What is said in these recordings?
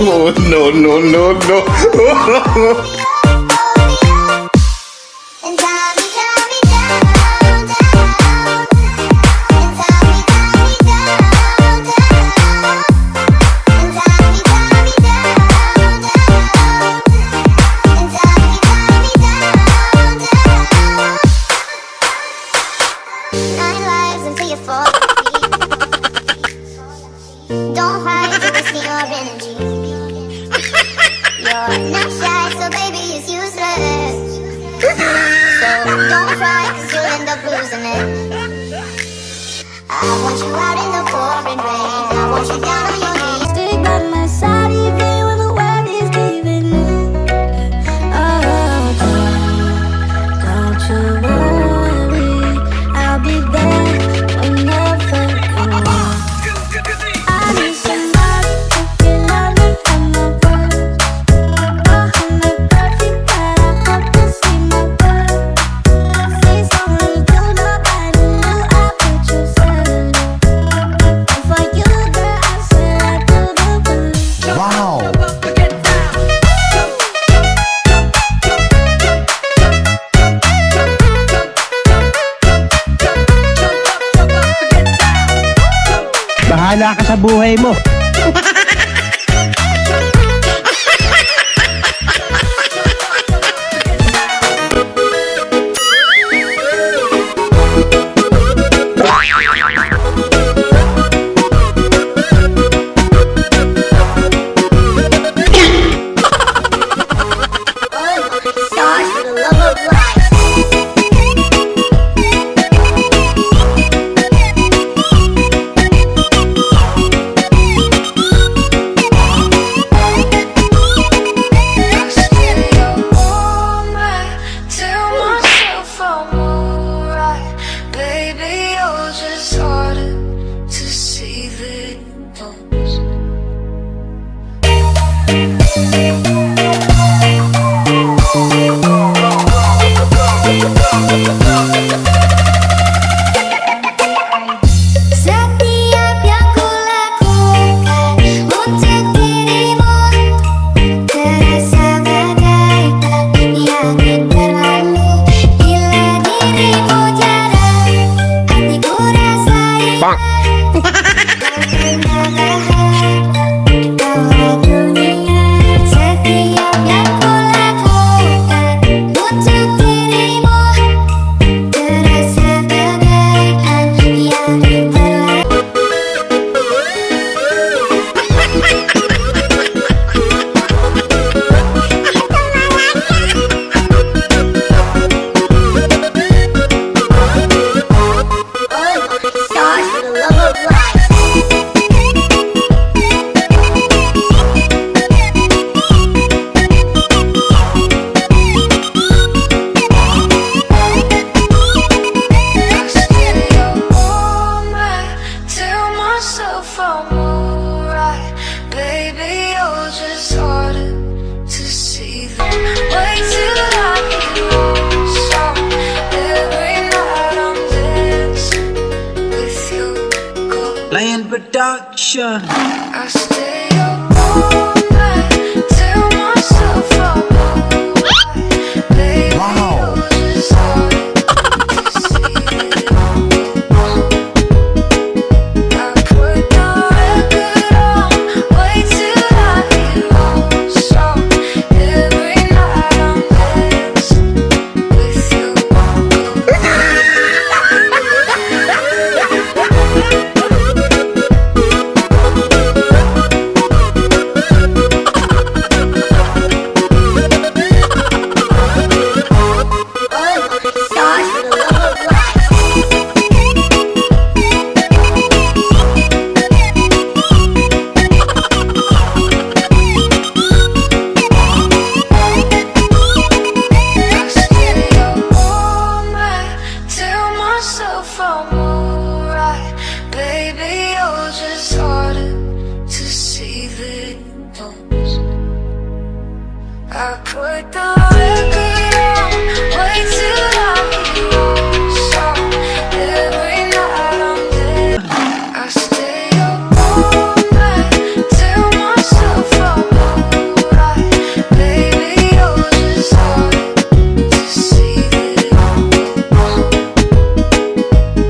Oh, no, no, no, no. Don't hide, just me your energy. You're not shy, so baby it's useless. So don't try, cause you'll end up losing it. I want you out in the pouring rain. I want you down on your knees. Stick by my side even when the world is giving in. Oh, don't you worry, I'll be there whenever you want. I need somebody who can love me from the world. Oh, I'm not perfect, but I hope you see my worth. See someone you do, nobody knew I put you first. And for you, girl, I swear I do the worst. Wow. Bahala ka sa buhay mo. Stars for the love of life. Setiap yang kulakukan untuk dirimu terasa bagaikan yang berlalu. Bila dirimu jarang, hatiku rasain. Bahwa dunia setiap yang kulakukan untuk dirimu terasa bagaikan yang berlalu. Stars for the love of life. Lion Production. I stay up all night, tell myself I'm alright. Baby, Wow. you're just hard to see. I put the record on, wait till I hear your song. Every night I'm dancing with you. I put the record on way too loud. So every night I'm there. I stay up all night, tell myself I'm alright. Baby, you're just hard to see that I'm wrong.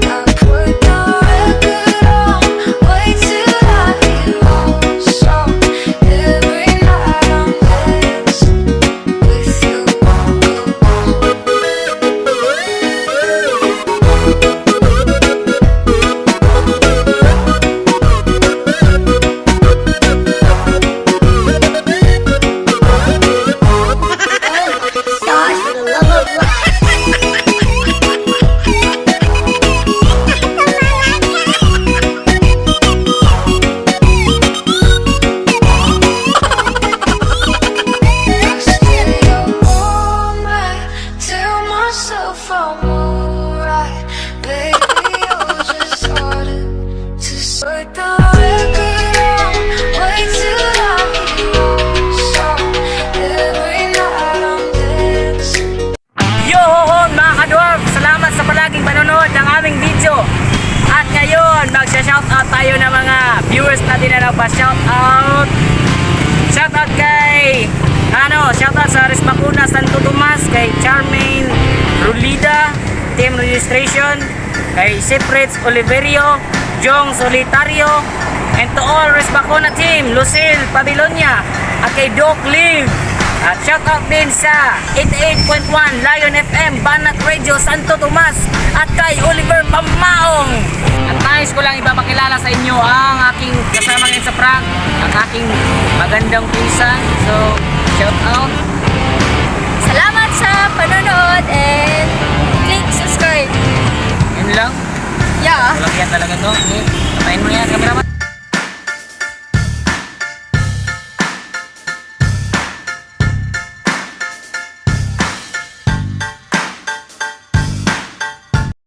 I put the record on way too loud. So every night I'm dancing with you. Stars for the love of life. I stay up all night, tell myself I'm alright. Baby, you're just harder to put the record on way too loud. So every night I'm dancing. Yohon mga ka-dwarf! Salamat sa palaging panonood ng aming video. At ngayon, magsha-shoutout tayo ng mga viewers natin na nagpa-shoutout. Shoutout kay shoutout sa Respacuna Santo Tomas, kay Charmaine Rulida, Team Registration, kay Sifrits Oliverio, Jong Solitario, and to all Respacuna Team, Lucille Pabilonia, at kay Doc Liv. At shoutout din sa 88.1 Lion FM, Banat Radio, Santo Tomas, at kay Oliver Pamaong. At nais ko lang ipapakilala sa inyo ang aking kasama ngayon sa prank, ang aking magandang pinsan. So, shoutout. Salamat sa panonood and click subscribe. Yun lang. Yeah. Walang yan talaga to. Okay. Patayin mo yan, cameraman.